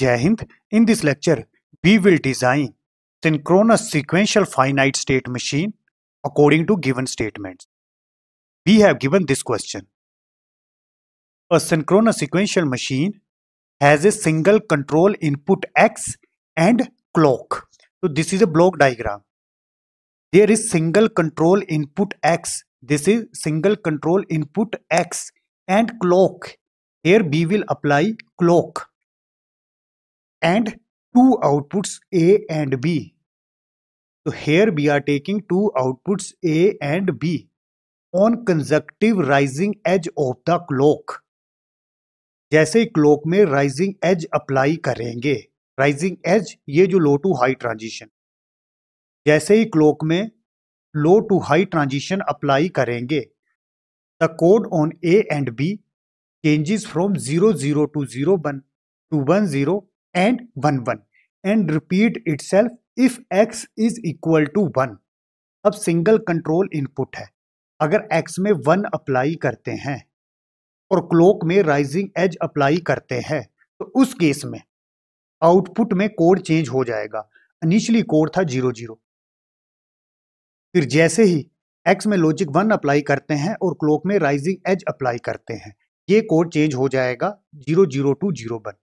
Jai Hind. In this lecture, we will design synchronous sequential finite state machine according to given statements. We have given this question. A synchronous sequential machine has a single control input X and clock. So this is a block diagram. There is single control input X. This is single control input X and clock. Here we will apply clock. And two outputs A and B. So here we are taking two outputs A and B on consecutive rising edge of the clock. जैसे ही clock में rising as apply करेंगे, rising as ये जो लो to high transition, जैसे ही clock में low to high transition apply करेंगे, the code on A and B changes from 00 to 01 to 10 and 11 and repeat itself if x is equal to 1. अब single control input है, अगर x में 1 apply करते हैं और क्लॉक में राइजिंग एज अप्लाई करते हैं तो उस केस में आउटपुट में कोड चेंज हो जाएगा. इनिशियली कोड था 00, फिर जैसे ही x में लॉजिक 1 अप्लाई करते हैं और क्लॉक में राइजिंग एज अप्लाई करते हैं, ये कोड चेंज हो जाएगा 00 to 01.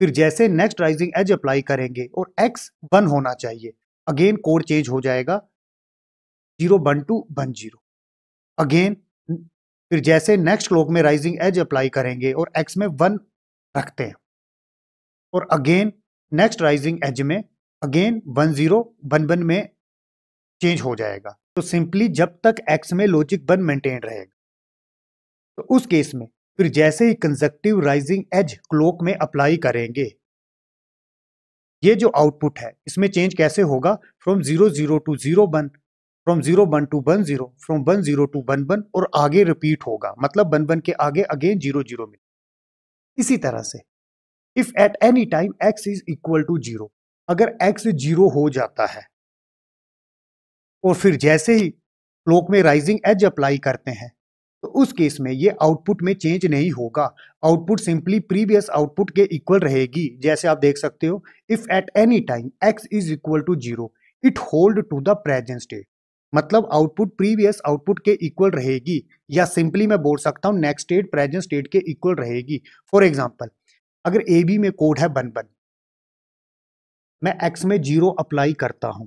फिर जैसे नेक्स्ट राइजिंग एज अप्लाई करेंगे और x 1 होना चाहिए, अगेन कोड चेंज हो जाएगा 01 to 10. अगेन फिर जैसे नेक्स्ट क्लॉक में राइजिंग एज अप्लाई करेंगे और x में 1 रखते हैं और अगेन नेक्स्ट राइजिंग एज में अगेन 1011 में चेंज हो जाएगा. तो सिंपली जब तक x में लॉजिक 1 मेंटेन रहेगा, तो उस केस में फिर जैसे ही कंसेक्टिव राइजिंग एज क्लॉक में अप्लाई करेंगे, ये जो आउटपुट है इसमें चेंज कैसे होगा, from 00 to 01, from 01 to 10, from 10 to 11 और आगे रिपीट होगा, मतलब 11 के आगे अगेन 00 में. इसी तरह से if at any time x is equal to 0, अगर x 0 हो जाता है और फिर जैसे ही क्लॉक में राइजिंग एज अप्लाई करते हैं, तो उस केस में ये आउटपुट में चेंज नहीं होगा, आउटपुट सिंपली प्रीवियस आउटपुट के इक्वल रहेगी. जैसे आप देख सकते हो, if at any time x is equal to 0 it hold to the present state, मतलब आउटपुट प्रीवियस आउटपुट के इक्वल रहेगी, या सिंपली मैं बोल सकता हूं नेक्स्ट स्टेट प्रेजेंट स्टेट के इक्वल रहेगी. फॉर एग्जांपल, अगर ए बी में कोड है 11, मैं x में 0 अप्लाई करता हूं,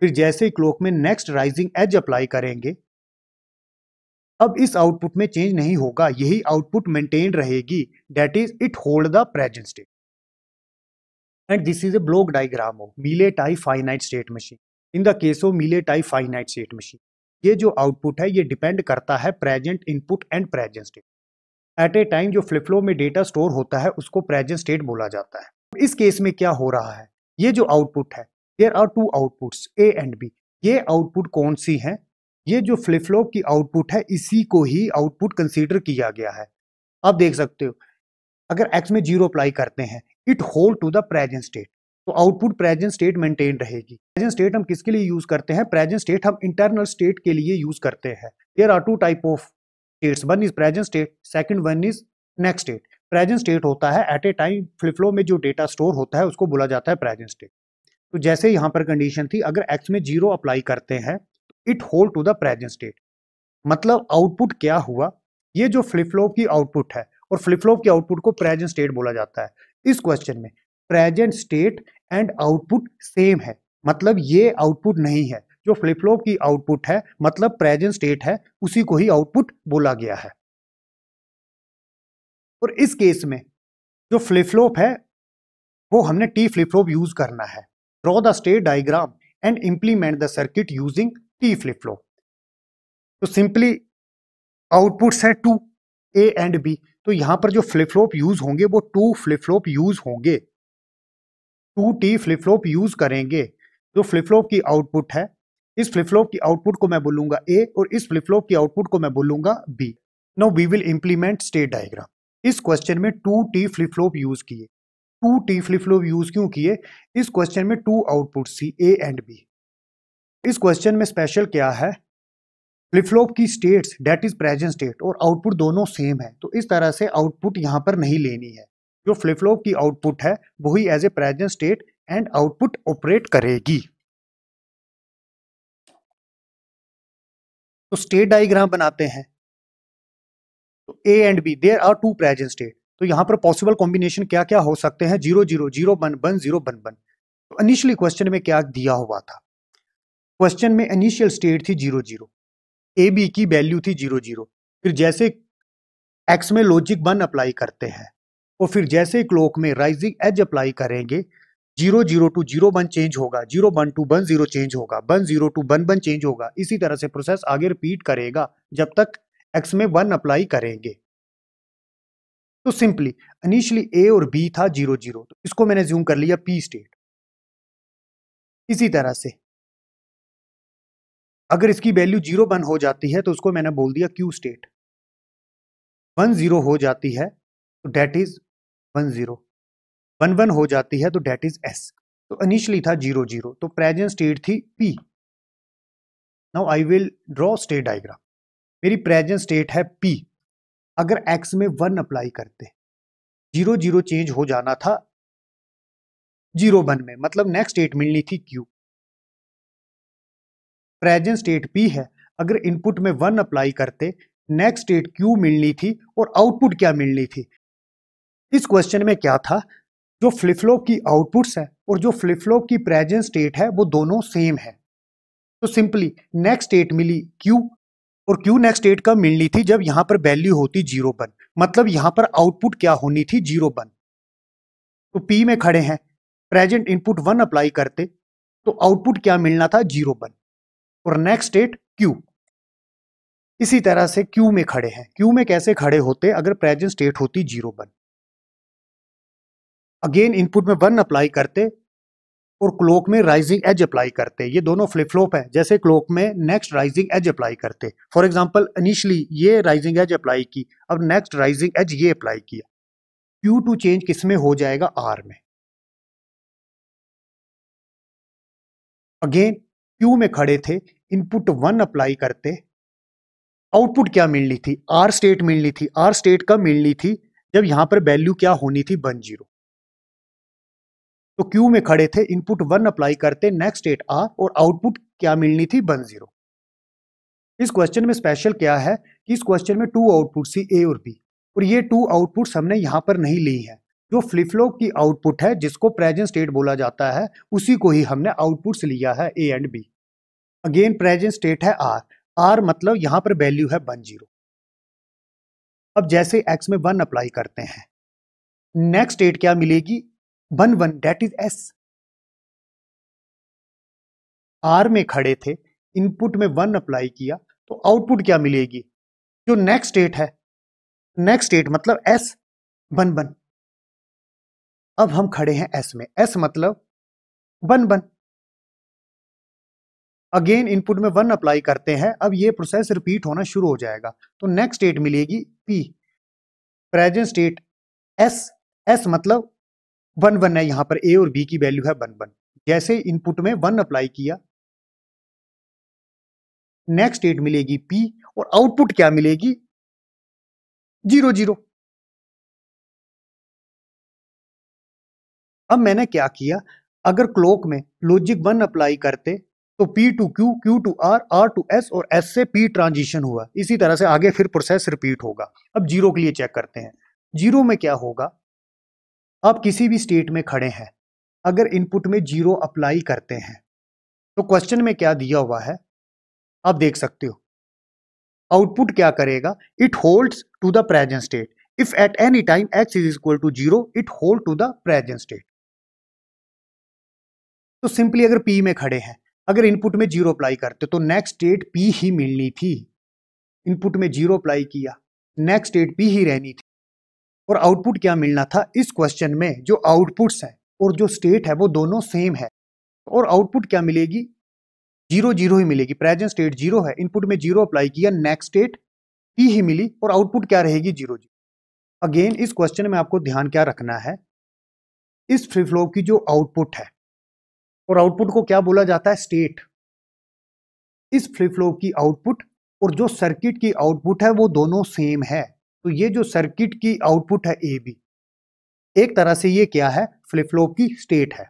फिर जैसे क्लॉक में नेक्स्ट राइजिंग एज अप्लाई करेंगे, अब इस आउटपुट में चेंज नहीं होगा, यही आउटपुट मेंटेन रहेगी, that is it hold the present state. And this is a block diagram of Mealy type finite state machine. In the case of Mealy type finite state machine, ये जो output है ये depend करता है present input and present state. At a time जो flip flop में data store होता है उसको प्रेजेंट स्टेट बोला जाता है. इस केस में क्या हो रहा है, ये जो आउटपुट है, there are two outputs A and B. ये आउटपुट कौन सी है, ये जो फ्लिप फ्लॉप की आउटपुट है इसी को ही आउटपुट कंसीडर किया गया है. आप देख सकते हो, अगर x में 0 अप्लाई करते हैं, it hold to the present state, तो आउटपुट प्रेजेंट स्टेट मेंटेन रहेगी. प्रेजेंट स्टेट हम किसके लिए यूज करते हैं, प्रेजेंट स्टेट हम इंटरनल स्टेट के लिए यूज करते हैं. There are two type of states, one is present state, second one is next state. Present state होता है at a time flip flop में जो डेटा स्टोर होता है उसको बोला जाता है प्रेजेंट स्टेट. तो जैसे यहाँ पर कंडीशन थी, अगर x में 0 अप्लाई करते हैं, it hold to the present state, मतलब आउटपुट क्या हुआ, ये जो फ्लिप फ्लॉप की आउटपुट है और फ्लिप फ्लॉप की आउटपुट को प्रेजेंट स्टेट बोला जाता है. इस क्वेश्चन में present state and output same है, मतलब ये आउटपुट नहीं है, जो फ्लिप फ्लॉप की आउटपुट है मतलब प्रेजेंट स्टेट है, उसी को ही आउटपुट बोला गया है. और इस केस में जो फ्लिप फ्लॉप है वो हमने टी फ्लिप फ्लॉप यूज करना है. Draw the state diagram and implement the circuit using T flip flop. तो सिंपली आउटपुट्स है 2 ए एंड बी, तो यहां पर जो फ्लिप फ्लॉप यूज होंगे वो 2 फ्लिप फ्लॉप यूज होंगे, 2 टी फ्लिप फ्लॉप यूज करेंगे. जो फ्लिप फ्लॉप की आउटपुट है, इस फ्लिप फ्लॉप की आउटपुट को मैं बोलूंगा ए और इस फ्लिप फ्लॉप की आउटपुट को मैं बोलूंगा B. Now we will implement state diagram. इस क्वेश्चन में 2 टी फ्लिप फ्लॉप यूज किए. 2 टी फ्लिप फ्लॉप यूज क्यों किए, इस क्वेश्चन में 2 आउटपुट्स थी ए एंड बी. इस क्वेश्चन में स्पेशल क्या है, फ्लिप फ्लॉप की states that is present state और आउटपुट दोनों सेम है, तो इस तरह से आउटपुट यहां पर नहीं लेनी है. जो फ्लिप फ्लॉप की आउटपुट है वही as A present state and output operate करेगी। तो स्टेट डायग्राम बनाते हैं। तो A and B there are two present state. तो यहां पर पॉसिबल कॉम्बिनेशन क्या क्या हो सकते हैं, 0 0 0 1 1 0 1 1। तो इनिशियली क्वेश्चन में क्या दिया हुआ था, क्वेश्चन में इनिशियल स्टेट थी 0 0, ए बी की वैल्यू थी 0 0। फिर जैसे एक्स में लॉजिक 1 अप्लाई करते हैं और फिर जैसे क्लॉक में राइजिंग एज अप्लाई करेंगे 0 0 टू 0 1 चेंज होगा, 0 1 टू 1 0 चेंज होगा, 1 0 टू 1 1 चेंज होगा। इसी तरह से प्रोसेस आगे रिपीट करेगा जब तक एक्स में 1 अप्लाई करेंगे। तो सिंपली इनिशियली ए और बी था 0 0, तो इसको मैंने ज्यूम कर लिया पी स्टेट। इसी तरह से अगर इसकी वैल्यू 0 1 हो जाती है तो उसको मैंने बोल दिया क्यू स्टेट। 1 0 हो जाती है तो डेट इज 1 0, 1 1 हो जाती है तो डेट इज एस। तो इनिशियली था 0 0, तो प्रेजेंट स्टेट थी P. Now I will draw state diagram. मेरी प्रेजेंट स्टेट है पी। अगर एक्स में 1 अप्लाई करते 0 0 चेंज हो जाना था 0 1 में, मतलब नेक्स्ट स्टेट मिलनी थी क्यू। प्रेजेंट स्टेट पी है, अगर इनपुट में 1 अप्लाई करते नेक्स्ट स्टेट क्यू मिलनी थी और आउटपुट क्या मिलनी थी। इस क्वेश्चन में क्या था, जो फ्लिप फ्लॉप की आउटपुट्स है और जो फ्लिप फ्लॉप की प्रेजेंट स्टेट है वो दोनों सेम है। तो सिंपली नेक्स्ट स्टेट मिली क्यू, और क्यू नेक्स्ट स्टेट कब मिलनी थी, जब यहां पर वैल्यू होती 0 1, मतलब यहां पर आउटपुट क्या होनी थी 0 1। तो पी में खड़े हैं, प्रेजेंट इनपुट 1 अप्लाई करते तो आउटपुट क्या मिलना था 0 1, और नेक्स्ट स्टेट क्यू। इसी तरह से क्यू में खड़े हैं, क्यू में कैसे खड़े होते अगर प्रेजेंट स्टेट होती 0 1। अगेन इनपुट में 1 अप्लाई करते और क्लॉक में राइजिंग एज अप्लाई करते। ये दोनों फ्लिप फ्लॉप है, जैसे क्लॉक में नेक्स्ट राइजिंग एज अप्लाई करते। फॉर एग्जांपल इनिशियली ये राइजिंग एज अप्लाई की, अब नेक्स्ट राइजिंग एज ये अप्लाई किया, क्यू टू चेंज किस में हो जाएगा, आर में। अगेन क्यू में खड़े थे, इनपुट 1 अप्लाई करते, आउटपुट क्या मिलनी थी, आर स्टेट मिलनी थी। आर स्टेट कब मिलनी थी, जब यहां पर वैल्यू क्या होनी थी 1 0। तो क्यू में खड़े थे, इनपुट 1 अप्लाई करते, नेक्स्ट स्टेट आर, और आउटपुट क्या मिलनी थी 1 0। इस क्वेश्चन में स्पेशल क्या है कि इस क्वेश्चन में 2 आउटपुट थी ए और बी, और ये 2 आउटपुट्स हमने यहां पर नहीं ली है। जो फ्लिप फ्लॉप की आउटपुट है जिसको प्रेजेंट स्टेट बोला जाता है, उसी को ही हमने आउटपुट्स लिया है A and B. Again present state है आर, आर मतलब यहां पर वैल्यू है 1 0। अब जैसे एक्स में 1 अप्लाई करते हैं, नेक्स्ट स्टेट क्या मिलेगी 1 1, डेट इज एस। आर में खड़े थे, इनपुट में 1 अप्लाई किया तो आउटपुट क्या मिलेगी, जो नेक्स्ट स्टेट है, नेक्स्ट स्टेट मतलब एस 1 1। अब हम खड़े हैं एस में, एस मतलब 1 1। अगेन इनपुट में 1 अप्लाई करते हैं, अब ये प्रोसेस रिपीट होना शुरू हो जाएगा। तो नेक्स्ट स्टेट मिलेगी P, present state S, S मतलब 1 1 है, यहां पर ए और बी की वैल्यू है 1 1। जैसे इनपुट में 1 अप्लाई किया, नेक्स्ट स्टेट मिलेगी पी, और आउटपुट क्या मिलेगी 0 0। अब मैंने क्या किया, अगर क्लॉक में लॉजिक 1 अप्लाई करते तो P to Q, Q to R, R to S, और एस से पी ट्रांजिशन हुआ। इसी तरह से आगे फिर प्रोसेस रिपीट होगा। अब जीरो के लिए चेक करते हैं, जीरो में क्या होगा। आप किसी भी स्टेट में खड़े हैं, अगर इनपुट में 0 अप्लाई करते हैं तो क्वेश्चन में क्या दिया हुआ है आप देख सकते हो। आउटपुट क्या करेगा, it holds to the present state. If at any time X is equal to 0, it hold to the present state. तो सिंपली अगर पी में खड़े हैं, अगर इनपुट में 0 अप्लाई करते तो नेक्स्ट स्टेट पी ही मिलनी थी। इनपुट में 0 अप्लाई किया, नेक्स्ट स्टेट पी ही रहनी थी, और आउटपुट क्या मिलना था। इस क्वेश्चन में जो आउटपुट्स है और जो स्टेट है वो दोनों सेम है, और आउटपुट क्या मिलेगी 0 0 ही मिलेगी। प्रेजेंट स्टेट 0 है, इनपुट में 0 अप्लाई किया, नेक्स्ट स्टेट पी ही मिली, और आउटपुट क्या रहेगी 0 0। अगेन इस क्वेश्चन में आपको ध्यान क्या रखना है, इस फ्लिप फ्लॉप की जो आउटपुट है, और आउटपुट को क्या बोला जाता है स्टेट। इस फ्लिप फ्लॉप की आउटपुट और जो सर्किट की आउटपुट है वो दोनों सेम है। तो ये जो सर्किट की आउटपुट है ए बी, एक तरह से ये क्या है, फ्लिप फ्लॉप की स्टेट है।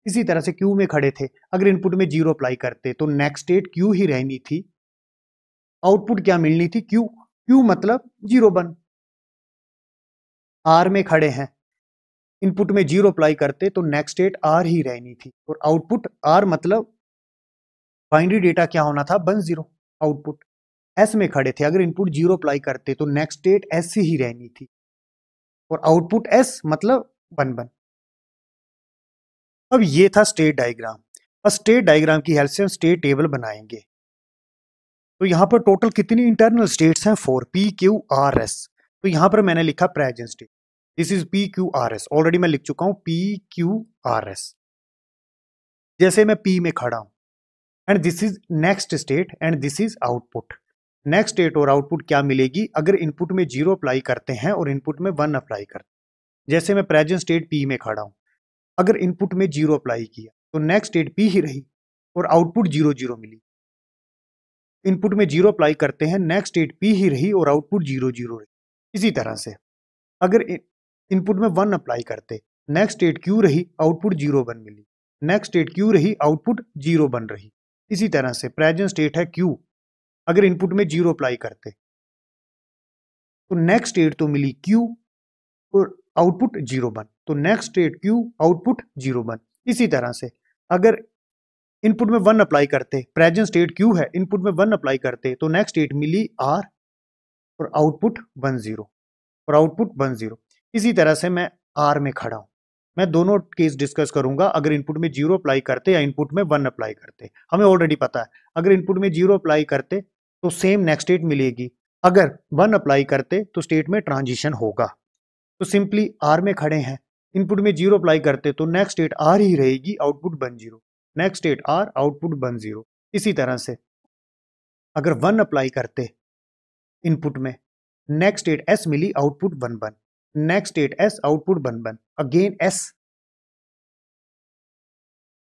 इसी तरह से क्यू में खड़े थे, अगर इनपुट में 0 अप्लाई करते तो नेक्स्ट स्टेट क्यू ही रहनी थी, आउटपुट क्या मिलनी थी, क्यू। क्यू मतलब 0 1। आर में खड़े हैं, इनपुट में 0 अप्लाई करते तो नेक्स्ट स्टेट आर ही रहनी थी, और आउटपुट आर मतलब बाइनरी डेटा क्या होना था, 1 0 आउटपुट। एस में खड़े थे, अगर इनपुट 0 अप्लाई करते तो नेक्स्ट स्टेट एस ही रहनी थी, और आउटपुट एस मतलब 1 1। अब ये था स्टेट डायग्राम। अब स्टेट डायग्राम की हेल्प से हम स्टेट टेबल बनाएंगे। तो यहाँ पर टोटल कितनी इंटरनल स्टेट्स हैं, 4, पी क्यू आर एस। तो यहाँ पर मैंने लिखा present state, this is P Q R S, already मैं लिख चुका हूं पी क्यू आर एस। जैसे मैं पी में खड़ा हूं, and this is next state and this is output. Next state और आउटपुट क्या मिलेगी, अगर इनपुट में 0 अप्लाई करते हैं और इनपुट में 1 अप्लाई करते हैं। जैसे मैं प्रेजेंट स्टेट पी में खड़ा हूं, अगर इनपुट में 0 अप्लाई किया तो नेक्स्ट स्टेट पी ही रही और आउटपुट 0 0 मिली। इनपुट में 0 अप्लाई करते हैं, नेक्स्ट स्टेट पी ही रही और आउटपुट 0 0 रही। इसी तरह से अगर इनपुट में 1 अप्लाई करते, नेक्स्ट स्टेट क्यू रही, आउटपुट 0 1 मिली। नेक्स्ट स्टेट क्यू रही, आउटपुट 0 1 रही। इसी तरह से प्रेजेंट स्टेट है क्यू, अगर इनपुट में 0 अप्लाई करते तो नेक्स्ट स्टेट तो मिली क्यू और आउटपुट 0 1, तो नेक्स्ट स्टेट क्यू, आउटपुट 0 1। इसी तरह से अगर इनपुट में 1 अप्लाई करते, प्रेजेंट स्टेट क्यू है, इनपुट में 1 अप्लाई करते तो नेक्स्ट स्टेट मिली आर और आउटपुट 1 0 और आउटपुट 1 0। इसी तरह से मैं आर में खड़ा हूं, मैं दोनों केस डिस्कस करूंगा। अगर इनपुट में 0 अप्लाई करते या इनपुट में 1 अप्लाई करते, हमें ऑलरेडी पता है अगर इनपुट में 0 अप्लाई करते तो सेम नेक्स्ट स्टेट मिलेगी, अगर 1 अप्लाई करते तो स्टेट में ट्रांजिशन होगा। तो सिंपली आर में खड़े हैं, इनपुट में 0 अप्लाई करते तो नेक्स्ट स्टेट आर ही रहेगी, output 1 0। Next state R, output 1 0। इसी तरह से अगर 1 अप्लाई करते इनपुट में, नेक्स्ट स्टेट एस मिली, output 1 1। Next state S, output 1 1। Again S,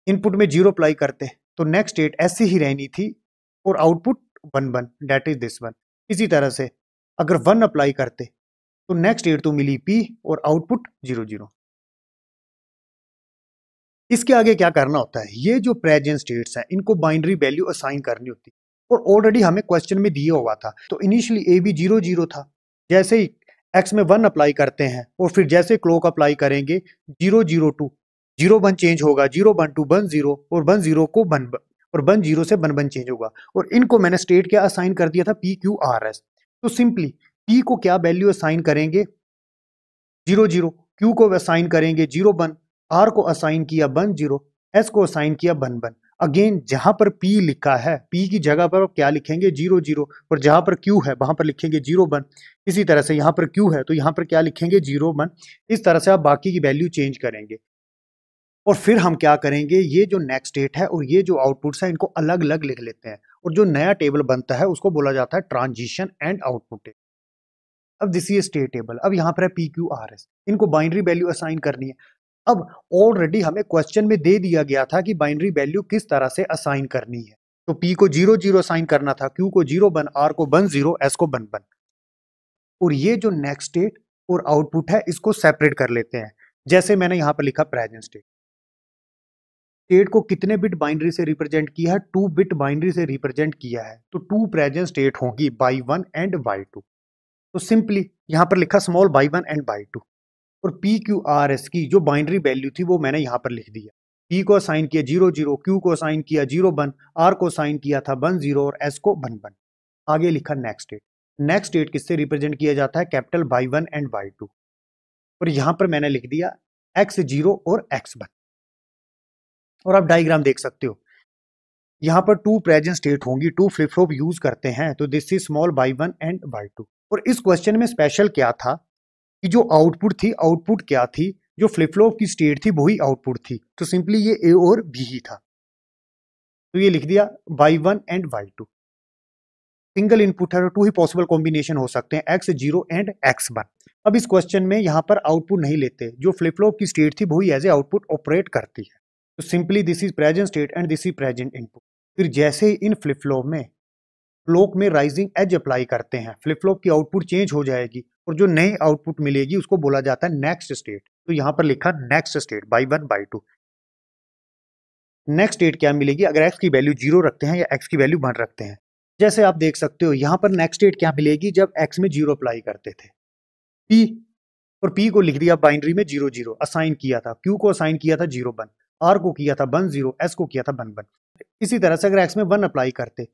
input में 0 अप्लाई करते तो नेक्स्ट स्टेट एस ही रहनी थी और output 1 1, that is this one. इसी तरह से अगर 1 अप्लाई करते तो नेक्स्ट स्टेट तो मिली पी और आउटपुट 0 0। इसके आगे क्या करना होता है, ये जो प्रेजेंट स्टेट्स हैं इनको बाइनरी वैल्यू असाइन करनी होती है, और ऑलरेडी हमें क्वेश्चन में दिया हुआ था। तो इनिशियली ए बी 0 0 था, जैसे ही एक्स में 1 अप्लाई करते हैं और फिर जैसे क्लॉक अप्लाई करेंगे 0 0 2, 0 1 चेंज होगा, 0 1 2 1 0 और 1 0 को 1 और 1 0 से 1 1 चेंज होगा। और इनको मैंने स्टेट क्या असाइन कर दिया था, पी क्यू आर एस। तो सिंपली पी को क्या वैल्यू असाइन करेंगे, 0 0, क्यू को असाइन करेंगे 0 1, आर को असाइन किया 1 0, एस को असाइन किया 1 1। अगेन जहां पर पी लिखा है, पी की जगह पर क्या लिखेंगे 0 0, और जहां पर क्यू है वहां पर लिखेंगे 0 1। इसी तरह से यहां पर क्यू है तो यहां पर क्या लिखेंगे 0 1। इस तरह से आप बाकी की वैल्यू चेंज करेंगे, और फिर हम क्या करेंगे, ये जो नेक्स्ट स्टेट है और ये जो आउटपुट्स है इनको अलग अलग लिख लेते हैं, और जो नया टेबल बनता है उसको बोला जाता है ट्रांजिशन एंड आउटपुट टेबल। अब दिस इज स्टेट टेबल। अब यहाँ पर है पी क्यू आर एस, इनको बाइनरी वैल्यू असाइन करनी है। अब ऑलरेडी हमें क्वेश्चन में दे दिया गया था कि बाइनरी वैल्यू किस तरह से असाइन करनी है। तो पी को 0 0 असाइन करना था, क्यू को 0 1, आर को 1 0, एस को 1 1। और ये जो नेक्स्ट स्टेट और आउटपुट है इसको सेपरेट कर लेते हैं। जैसे मैंने यहां पर लिखा प्रेजेंट स्टेट, स्टेट को कितने बिट बाइनरी से रिप्रेजेंट किया है, 2 बिट बाइनरी से रिप्रेजेंट किया है। तो 2 प्रेजेंट स्टेट होगी, बाई 1 एंड बाई 2। तो सिंपली यहां पर लिखा स्मॉल बाई 1 एंड बाई 2, और पी क्यू आर एस की जो बाइनरी वैल्यू थी वो मैंने यहां पर लिख दिया। पी को असाइन किया 0 0, क्यू को असाइन किया 0 1, आर को असाइन किया था 1 0 और एस को 1 1। आगे लिखा नेक्स्ट स्टेट। नेक्स्ट स्टेट किससे रिप्रेजेंट किया जाता है, कैपिटल बाई 1 एंड बाई 2। और यहां पर मैंने लिख दिया एक्स 0 और एक्स 1। और आप डायग्राम देख सकते हो, यहां पर 2 प्रेजेंट स्टेट होंगी, 2 फ्लिप फ्लॉप यूज करते हैं, तो this is small by 1 and by 2। और इस क्वेश्चन में स्पेशल क्या था कि जो आउटपुट थी, आउटपुट क्या थी, जो फ्लिप फ्लॉप की स्टेट थी वही आउटपुट थी। तो सिंपली ये ए और बी ही था, तो ये लिख दिया by 1 and by 2। Single input है, 2 ही पॉसिबल कॉम्बिनेशन हो सकते हैं, एक्स 0 एंड एक्स 1। अब इस क्वेश्चन में यहां पर आउटपुट नहीं लेते, जो फ्लिप फ्लॉप की स्टेट थी वही एज ए आउटपुट ऑपरेट करती है। तो simply this is present state and this is present input. फिर जैसे ही इन फ्लिप फ्लॉप में क्लॉक में राइजिंग एज अप्लाई करते हैं, फ्लिप फ्लॉप की आउटपुट चेंज हो जाएगी और जो नई आउटपुट मिलेगी उसको बोला जाता है नेक्स्ट स्टेट। तो यहां पर लिखा next state by 1 by 2। Next state क्या मिलेगी अगर x की वैल्यू 0 रखते हैं या x की वैल्यू 1 रखते हैं। जैसे आप देख सकते हो यहां पर नेक्स्ट स्टेट क्या मिलेगी जब x में 0 अप्लाई करते थे p, और p को लिख दिया बाइनरी में 0 0, असाइन किया था, q को असाइन किया था 0 1, r को किया था 1 0, s को किया था 1 1। इसी तरह से अगर x में 1 अप्लाई करते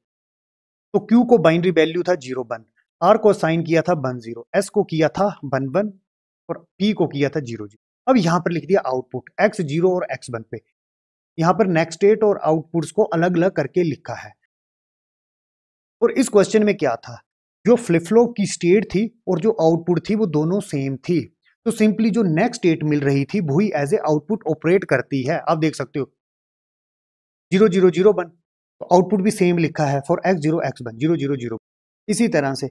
तो q को बाइनरी वैल्यू था 0 1, r को असाइन किया था 1 0, s को किया था 1 1 और p को किया था 0 0। अब यहां पर लिख दिया आउटपुट x 0 और x 1 पे। यहां पर नेक्स्ट स्टेट और आउटपुट्स को अलग अलग करके लिखा है। और इस क्वेश्चन में क्या था, जो फ्लिप फ्लॉप की स्टेट थी और जो आउटपुट थी वो दोनों सेम थी। तो सिंपली जो नेक्स्ट स्टेट मिल रही थी वही एज ए आउटपुट ऑपरेट करती है। आप देख सकते हो 0 0 0 1, तो आउटपुट भी सेम लिखा है फॉर x 0 x 1 0 0 0। इसी तरह से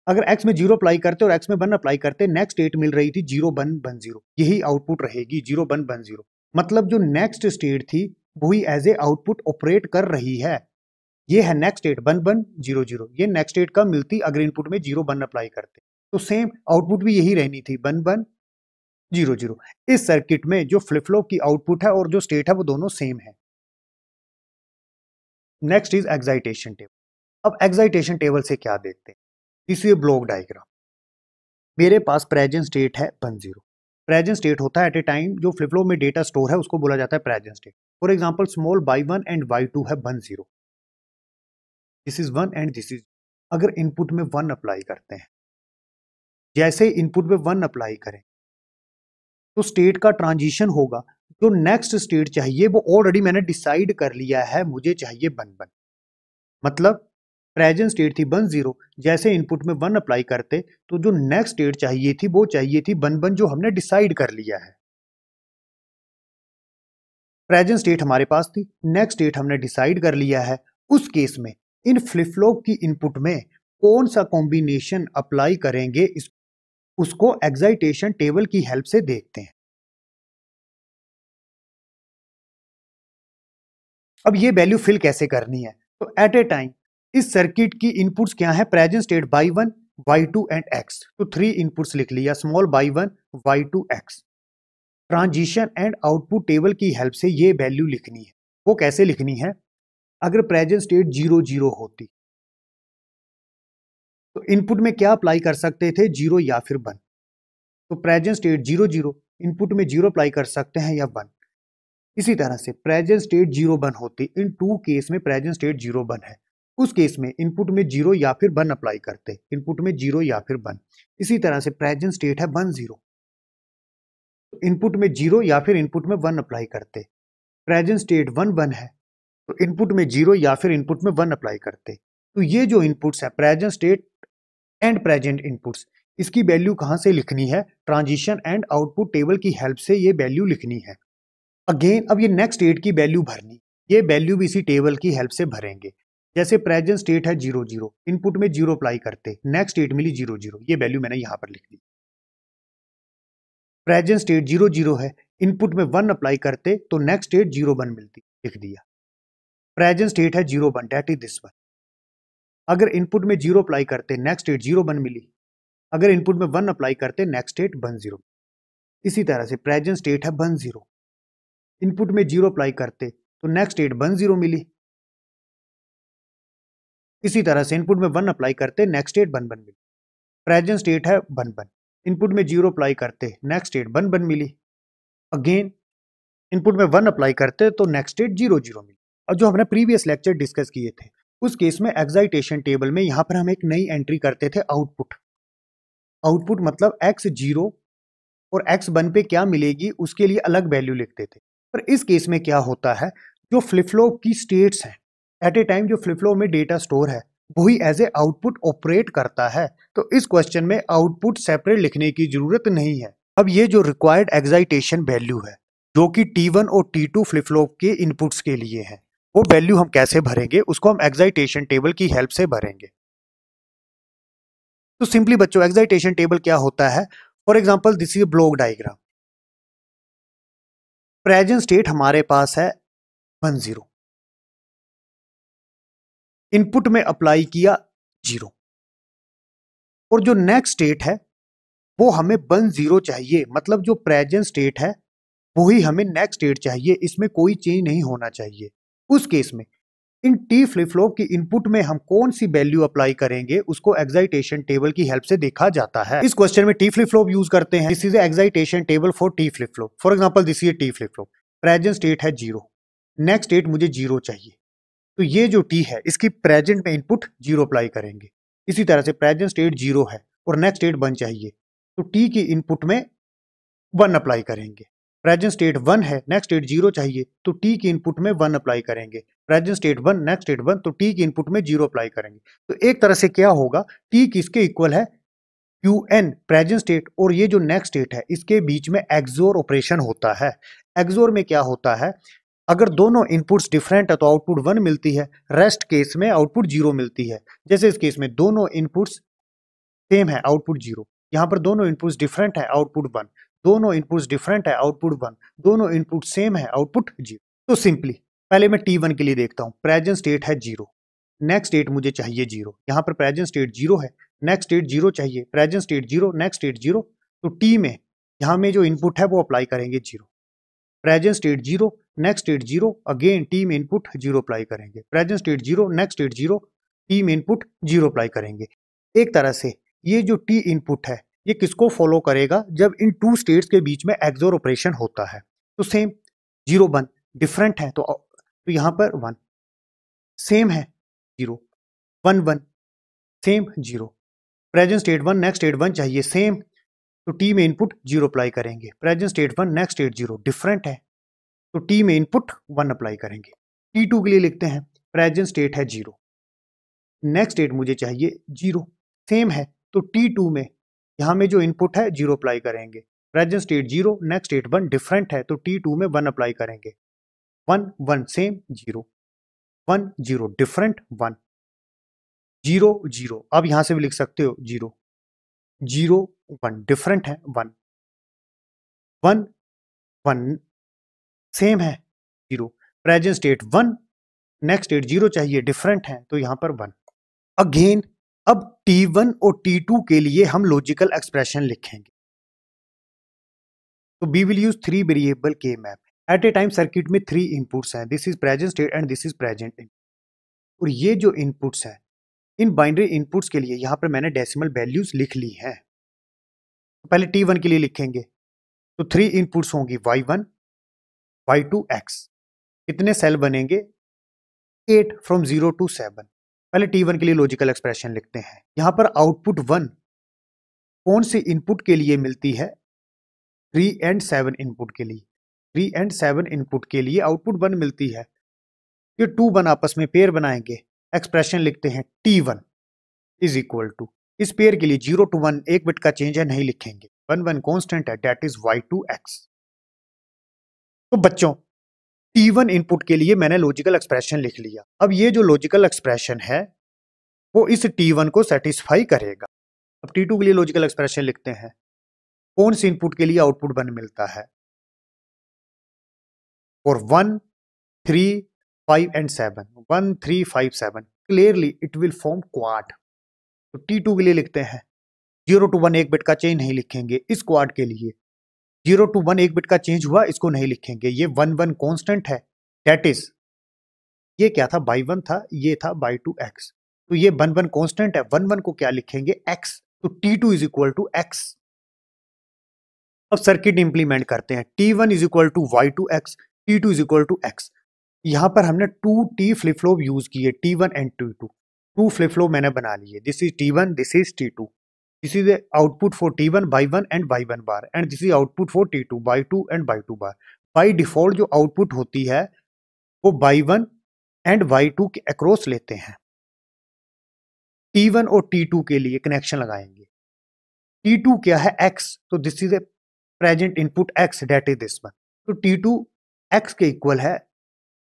अगर x में 0 अप्लाई करते और x में 1 अप्लाई करते, नेक्स्ट स्टेट मिल रही थी 0 1 1 0, यही आउटपुट रहेगी 0 1 1 0। मतलब जो नेक्स्ट स्टेट थी वही एज ए आउटपुट ऑपरेट कर रही है। ये है नेक्स्ट स्टेट 1 1 0 0। ये नेक्स्ट स्टेट कब मिलती अगर इनपुट में 0 1 अप्लाई करते, तो सेम आउटपुट भी यही रहनी थी 1 1 0 0। इस सर्किट में जो फ्लिप फ्लॉप की आउटपुट है और जो स्टेट है वो दोनों सेम है। Next is excitation table. अब एक्साइटेशन टेबल से क्या देखते हैं, दिस इज ब्लॉक डायग्राम। मेरे पास प्रेजेंट स्टेट है 1 0। प्रेजेंट स्टेट होता है एट ए टाइम जो फ्लिप फ्लॉप में डेटा स्टोर है उसको बोला जाता है present state. For example small y1 and y2 है 1 0, this is 1 and this is. अगर इनपुट में 1 अप्लाई करते हैं, जैसे इनपुट में 1 अप्लाई करें तो स्टेट का ट्रांजिशन होगा। जो नेक्स्ट स्टेट चाहिए वो ऑलरेडी मैंने डिसाइड कर लिया है, मुझे चाहिए 1 1। मतलब प्रेजेंट स्टेट थी 1 0, जैसे इनपुट में 1 अप्लाई करते तो जो नेक्स्ट स्टेट चाहिए थी वो चाहिए थी 1 1, जो हमने डिसाइड कर लिया है। प्रेजेंट स्टेट हमारे पास थी, नेक्स्ट स्टेट हमने डिसाइड कर लिया है। उस केस में इन फ्लिप फ्लॉप की इनपुट में कौन सा कॉम्बिनेशन अप्लाई करेंगे उसको एक्साइटेशन टेबल की हेल्प से देखते हैं। अब ये वैल्यू फिल कैसे करनी है, तो एट ए टाइम इस सर्किट की इनपुट्स क्या है, present state y1 y2 and x। तो 3 इनपुट्स लिख लिया, small y1 y2 x। Transition and output table की हेल्प से ये वैल्यू लिखनी है। वो कैसे लिखनी है, अगर प्रेजेंट स्टेट 0 0 होती तो इनपुट में क्या अप्लाई कर सकते थे, 0 या फिर 1। तो प्रेजेंट स्टेट 0 0, इनपुट में 0 अप्लाई कर सकते हैं या 1। इसी तरह से प्रेजेंट स्टेट 0 1 होती, इन 2 केस में प्रेजेंट स्टेट 0 1 है, उस केस में इनपुट में 0 या फिर 1 अप्लाई करते, इनपुट में 0 या फिर 1। इसी तरह से प्रेजेंट स्टेट है 1 0, तो इनपुट में 0 या फिर इनपुट में 1 अप्लाई करते। प्रेजेंट स्टेट 1 1 है, तो इनपुट में 0 या फिर इनपुट में 1 अप्लाई करते। तो ये जो इनपुट्स है present state and present inputs, इसकी वैल्यू कहां से लिखनी है, ट्रांजिशन एंड आउटपुट टेबल की हेल्प से ये वैल्यू लिखनी है। अगेन अब ये नेक्स्ट स्टेट की वैल्यू भरनी, ये वैल्यू भी इसी टेबल की हेल्प से भरेंगे। जैसे प्रेजेंट स्टेट है 0 0, इनपुट में 0 अप्लाई करते, नेक्स्ट स्टेट मिली 0 0, ये वैल्यू मैंने यहां पर लिख दी। प्रेजेंट स्टेट 0 0 है, इनपुट में 1 अप्लाई करते तो नेक्स्ट स्टेट 0 1 मिलती, लिख दिया। प्रेजेंट स्टेट है 0 1, डेट इज दिस वन। अगर इनपुट में 0 अप्लाई करते, नेक्स्ट स्टेट 0 1 मिली। अगर इनपुट में 1 अप्लाई करते, नेक्स्ट स्टेट 1 0। इसी तरह से प्रेजेंट स्टेट है 1 0, इनपुट में 0 अप्लाई करते तो नेक्स्ट स्टेट 1 0 मिली। इसी तरह से इनपुट में 1 अप्लाई करते, नेक्स्ट स्टेट 1 1 मिली। प्रेजेंट स्टेट है 1 1, इनपुट में 0 अप्लाई करते, नेक्स्ट स्टेट 1 1 मिली। अगेन इनपुट में 1 अप्लाई करते तो नेक्स्ट स्टेट 0 0 मिली। और जो हमने प्रीवियस लेक्चर डिस्कस किए थे उस केस में एक्साइटेशन टेबल में यहां पर हम एक नई एंट्री करते थे, आउटपुट। आउटपुट मतलब x 0 और x 1 पे क्या मिलेगी उसके लिए अलग वैल्यू लिखते थे। पर इस केस में क्या होता है, जो फ्लिप फ्लॉप की स्टेट्स हैं एट ए टाइम जो फ्लिप फ्लॉप में डेटा स्टोर है वही एज ए आउटपुट ऑपरेट करता है। तो इस क्वेश्चन में आउटपुट सेपरेट लिखने की जरूरत नहीं है। अब ये जो रिक्वायर्ड एक्साइटेशन वैल्यू है जो कि T1 और T2 फ्लिप फ्लॉप के इनपुट्स के लिए है, वो वैल्यू हम कैसे भरेंगे, उसको हम एक्साइटेशन टेबल की हेल्प से भरेंगे। तो सिंपली बच्चों एक्साइटेशन टेबल क्या होता है, for example this is block diagram. Present state हमारे पास है 1 0, इनपुट में अप्लाई किया 0, और जो नेक्स्ट स्टेट है वो हमें 1 0 चाहिए, मतलब जो प्रेजेंट स्टेट है वही हमें नेक्स्ट स्टेट चाहिए, इसमें कोई चेंज नहीं होना चाहिए। उस केस में इन टी फ्लिप फ्लॉप की इनपुट में हम कौन सी वैल्यू अप्लाई करेंगे उसको एक्साइटेशन टेबल की हेल्प से देखा जाता है। इस क्वेश्चन में टी फ्लिप फ्लॉप यूज करते हैं। This is excitation table for T flip flop. For example this is T flip flop, present state है 0, नेक्स्ट स्टेट मुझे 0 चाहिए, तो ये जो टी है इसकी प्रेजेंट में इनपुट 0 अप्लाई करेंगे। इसी तरह से प्रेजेंट स्टेट 0 है और नेक्स्ट स्टेट 1 चाहिए, तो टी की इनपुट में 1 अप्लाई करेंगे। प्रेजेंट स्टेट 1 है, नेक्स्ट स्टेट 0 चाहिए, तो टी की इनपुट में 1 अप्लाई करेंगे। प्रेजेंट स्टेट 1, नेक्स्ट स्टेट 1, तो टी की इनपुट में 0 अप्लाई करेंगे। तो एक तरह से क्या होगा, टी किसके इक्वल है, क्यू एन प्रेजेंट स्टेट और ये जो नेक्स्ट स्टेट है इसके बीच में एक्सोर ऑपरेशन होता है। एक्सोर में क्या होता है, अगर दोनों इनपुट्स डिफरेंट है तो आउटपुट 1 मिलती है, रेस्ट केस में आउटपुट 0 मिलती है। जैसे इस केस में दोनों इनपुट्स सेम है, आउटपुट 0। यहाँ पर दोनों इनपुट्स डिफरेंट है, आउटपुट 1। दोनों इनपुट्स डिफरेंट है, आउटपुट 1। दोनों इनपुट सेम है, आउटपुट 0। तो सिंपली पहले मैं T1 के लिए देखता हूँ। प्रेजेंट स्टेट है 0, नेक्स्ट स्टेट मुझे चाहिए 0। यहाँ पर प्रेजेंट स्टेट 0 है, नेक्स्ट स्टेट 0 चाहिए, प्रेजेंट स्टेट 0, नेक्स्ट स्टेट 0। तो टी में यहाँ में जो इनपुट है वो अप्लाई करेंगे 0। Present state 0, next state 0, again T में इनपुट 0 अप्लाई करेंगे। Present state 0, next state 0, T में इनपुट 0 अप्लाई करेंगे। एक तरह से ये जो टी इनपुट है ये किसको फॉलो करेगा, जब इन टू स्टेट्स के बीच में एक्सोर ऑपरेशन होता है। तो सेम 0 1 डिफरेंट है, तो यहाँ पर 1 सेम है, 0 1 1 same 0। Present state 1, next state 1 चाहिए, सेम, तो टी में इनपुट 0 अप्लाई करेंगे। Present state 1, next state 0 different है, तो टी में इनपुट 1 अप्लाई करेंगे। T2 के लिए लिखते हैं, प्रेजेंट स्टेट है 0, नेक्स्ट स्टेट मुझे चाहिए 0, सेम है, तो T2 में यहाँ में जो इनपुट है 0 अप्लाई करेंगे। Present state 0, next state 1 different है, तो T2 में 1 अप्लाई करेंगे। 1 1 सेम 0, 1 0 डिफरेंट 1 0 0। अब यहाँ से भी लिख सकते हो 0 0 1 डिफरेंट है 1 1 1 सेम है 0। प्रेजेंट स्टेट 1, नेक्स्ट स्टेट 0 चाहिए, डिफरेंट है, तो यहाँ पर 1 अगेन। अब T1 और T2 के लिए हम लॉजिकल एक्सप्रेशन लिखेंगे। तो वी विल यूज 3 वेरिएबल के map. At a time circuit में 3 इनपुट्स हैं, this is present state and this is present input. और ये जो इनपुट्स हैं, इन बाइनरी इनपुट्स के लिए यहाँ पर मैंने डेसिमल वैल्यूज लिख ली हैं। तो पहले T1 के लिए लिखेंगे, तो 3 इनपुट्स होंगी y1 y2 x। कितने सेल बनेंगे, 8 फ्रॉम 0 to 7। पहले T1 के लिए लॉजिकल एक्सप्रेशन लिखते हैं। यहाँ पर आउटपुट 1 कौन से इनपुट के लिए मिलती है, 3 and 7 इनपुट के लिए। 3 and 7 इनपुट के लिए आउटपुट 1 मिलती है। ये 2 1 आपस में पेयर बनाएंगे, एक्सप्रेशन लिखते हैं T1 इज इक्वल टू, इस पेयर के लिए 0 to 1 एक बिट का चेंज है, नहीं लिखेंगे। 1 1 कॉन्स्टेंट है, डेट इज y2 x। तो बच्चों T1 इनपुट के लिए मैंने लॉजिकल एक्सप्रेशन लिख लिया। अब ये जो लॉजिकल एक्सप्रेशन है वो इस T1 को सेटिस्फाई करेगा। अब T2 के लिए लॉजिकल एक्सप्रेशन लिखते हैं, कौन से इनपुट के लिए आउटपुट 1 मिलता है, और 1 3 5 and 7, 1 3 5 7, clearly it will form quad. तो T2 के लिए लिखते हैं 0 to 1 एक बिट का चेंज नहीं लिखेंगे। इस क्वाड के लिए 0 to 1 एक बिट का चेंज हुआ, इसको नहीं लिखेंगे। ये 1 1 कॉन्स्टेंट है, डेट इज, ये क्या था, बाई 1 था, ये था बाई 2 x। तो ये 1 1 कॉन्स्टेंट है, 1 1 को क्या लिखेंगे, x। तो T2 is equal to x। अब सर्किट इंप्लीमेंट करते हैं। T1 is equal to y2 x, T2 is equal to x। यहाँ पर हमने 2 फ्लिप फ्लॉप यूज किए, T1 and T2। 2 flip flop मैंने बना लिए, this is T1, this is T2। This is output for T1 by 1 and by 1 bar, and this is output for T2 by 2 and by 2 bar. By default जो output होती है वो by 1 and by 2 के across लेते हैं। T1 और T2 के लिए कनेक्शन लगाएंगे। T2 क्या है, x, तो this is a present input x, that is this one. तो T2 x के इक्वल है,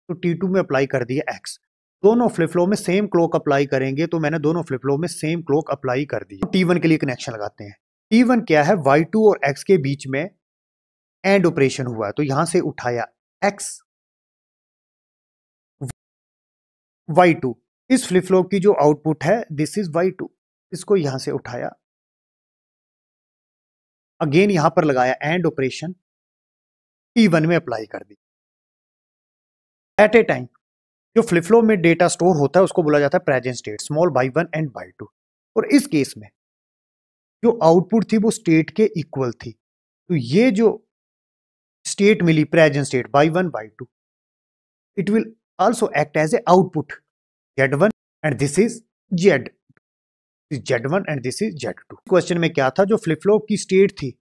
तो T2 में अप्लाई कर दिया x। दोनों फ्लिप फ्लॉप में सेम क्लॉक अप्लाई करेंगे, तो मैंने दोनों फ्लिप फ्लॉप में सेम क्लॉक अप्लाई कर दी। T1 के लिए कनेक्शन लगाते हैं। T1 क्या है, y2 और x के बीच में एंड ऑपरेशन हुआ है, तो यहां से उठाया x y2। इस फ्लिप फ्लॉप की जो आउटपुट है दिस इज y2, इसको यहां से उठाया अगेन यहां पर लगाया एंड ऑपरेशन, T1 में अप्लाई कर दी। एट ए टाइम जो फ्लिप फ्लॉप में डेटा स्टोर होता है उसको बोला जाता है present state, small by 1 and by 2। और इस केस में जो आउटपुट थी वो स्टेट के इक्वल थी, तो ये जो स्टेट मिली present state by 1 by 2, it will also act as a output Z1 and this is Z1 and this is Z2। Question में क्या था, जो फ्लिप फ्लॉप की स्टेट थी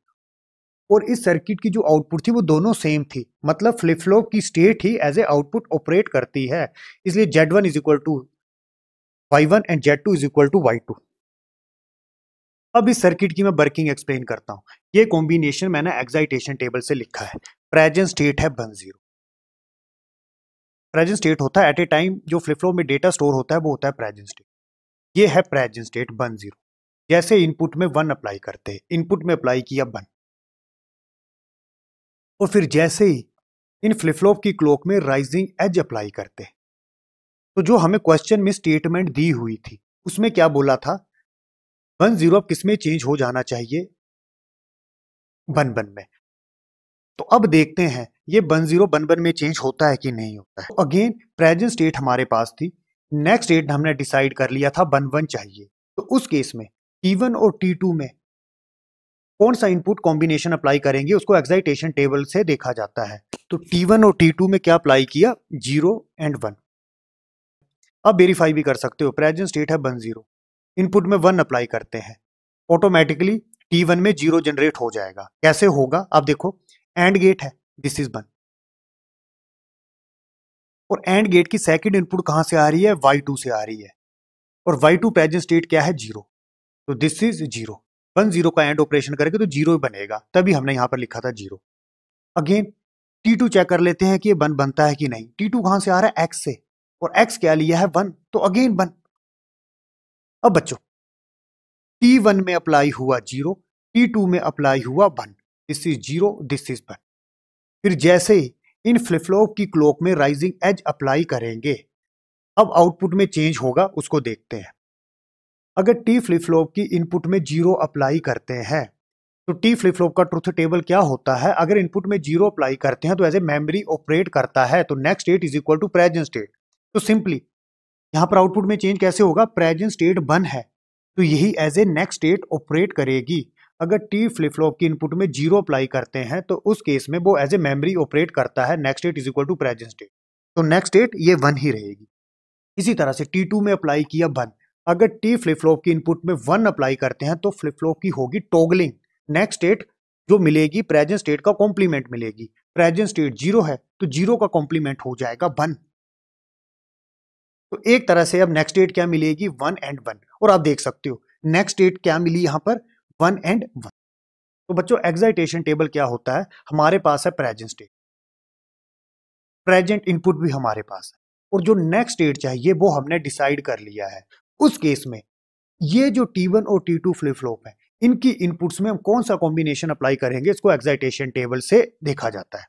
और इस सर्किट की जो आउटपुट थी वो दोनों सेम थी, मतलब फ्लिप फ्लॉप की स्टेट ही एज ए आउटपुट ऑपरेट करती है, इसलिए Z1 is equal to Y1 and Z2 is equal to Y2। अब इस सर्किट की मैं वर्किंग एक्सप्लेन करता हूं। ये कॉम्बिनेशन मैंने एक्साइटेशन टेबल से लिखा है। प्रेजेंट स्टेट है 1 0। प्रेजेंट स्टेट होता है एट ए टाइम जो फ्लिप फ्लॉप में डेटा स्टोर होता है वो होता है प्रेजेंट स्टेट। ये है प्रेजेंट स्टेट 1 0। जैसे इनपुट में 1 अप्लाई करते हैं, इनपुट में अप्लाई किया 1, और फिर जैसे ही इन फ्लिप फ्लॉप की क्लॉक में राइजिंग एज अप्लाई करते हैं, तो जो हमें क्वेश्चन में स्टेटमेंट दी हुई थी उसमें क्या बोला था, 1 0 अब किस में चेंज हो जाना चाहिए, 1 1 में। तो अब देखते हैं ये 1 0 1 1 में चेंज होता है कि नहीं होता है। अगेन प्रेजेंट स्टेट हमारे पास थी, नेक्स्ट स्टेट हमने डिसाइड कर लिया था 1 1 चाहिए, तो उस केस में T1 और T2 में कौन सा इनपुट कॉम्बिनेशन अप्लाई करेंगे उसको एक्साइटेशन टेबल से देखा जाता है। तो T1 और T2 में क्या अप्लाई किया, 0 एंड 1। अब वेरीफाई भी कर सकते हो, प्रेजेंट स्टेट है 1 0, इनपुट में 1 अप्लाई करते हैं, ऑटोमेटिकली T1 में 0 जनरेट हो जाएगा। कैसे होगा, अब देखो एंड गेट है, दिस इज 1, और एंड गेट की सेकंड इनपुट कहां से आ रही है, Y2 से आ रही है, और Y2 प्रेजेंट स्टेट क्या है, 0, तो दिस इज 0। 1 0 का एंड ऑपरेशन करेंगे तो 0 बनेगा, तभी हमने यहां पर लिखा था 0। अगेन T2 चेक कर लेते हैं कि ये 1 बनता है कि नहीं। T2 कहां से आ रहा है, X से, और X क्या लिया है, 1, तो अगेन 1। अब बच्चों T1 में अप्लाई हुआ 0, T2 में अप्लाई हुआ 1, दिस इज 0, दिस इज 1। फिर जैसे ही इन फ्लिप फ्लॉप की क्लॉक में राइजिंग एज अप्लाई करेंगे, अब आउटपुट में चेंज होगा, उसको देखते हैं। अगर टी फ्लिप फ्लॉप की इनपुट में 0 अप्लाई करते हैं तो टी फ्लिप फ्लॉप का ट्रुथ टेबल क्या होता है, अगर इनपुट में 0 अप्लाई करते हैं तो एज ए मेमोरी ऑपरेट करता है, तो next state is equal to present state. तो सिंपली यहां पर आउटपुट में चेंज कैसे होगा, प्रेजेंट स्टेट 1 है तो यही as a next state operate करेगी। अगर टी फ्लिप फ्लॉप की इनपुट में 0 अप्लाई करते हैं तो उस केस में वो एज ए मेमोरी ऑपरेट करता है, next state is equal to present state, तो नेक्स्ट स्टेट ये 1 ही रहेगी। इसी तरह से T2 में अप्लाई किया 1, अगर टी फ्लिप फ्लॉप की इनपुट में 1 अप्लाई करते हैं तो फ्लिप फ्लॉप की होगी टॉगलिंग, नेक्स्ट स्टेट जो मिलेगी प्रेजेंट स्टेट का कॉम्प्लीमेंट मिलेगी। प्रेजेंट स्टेट 0 है तो 0 का कॉम्प्लीमेंट हो जाएगा 1। तो एक तरह से अब नेक्स्ट स्टेट क्या मिलेगी, 1 एंड 1, और आप देख सकते हो नेक्स्ट स्टेट क्या मिली यहां पर, 1 एंड 1। तो बच्चों एक्साइटेशन टेबल क्या होता है, हमारे पास है प्रेजेंट स्टेट, प्रेजेंट इनपुट भी हमारे पास है, और जो नेक्स्ट स्टेट चाहिए वो हमने डिसाइड कर लिया है। उस केस में ये जो T1 और T2 फ्लिप फ्लॉप है, इनकी इनपुट्स में हम कौन सा कॉम्बिनेशन अप्लाई करेंगे, इसको एक्साइटेशन टेबल से देखा जाता है।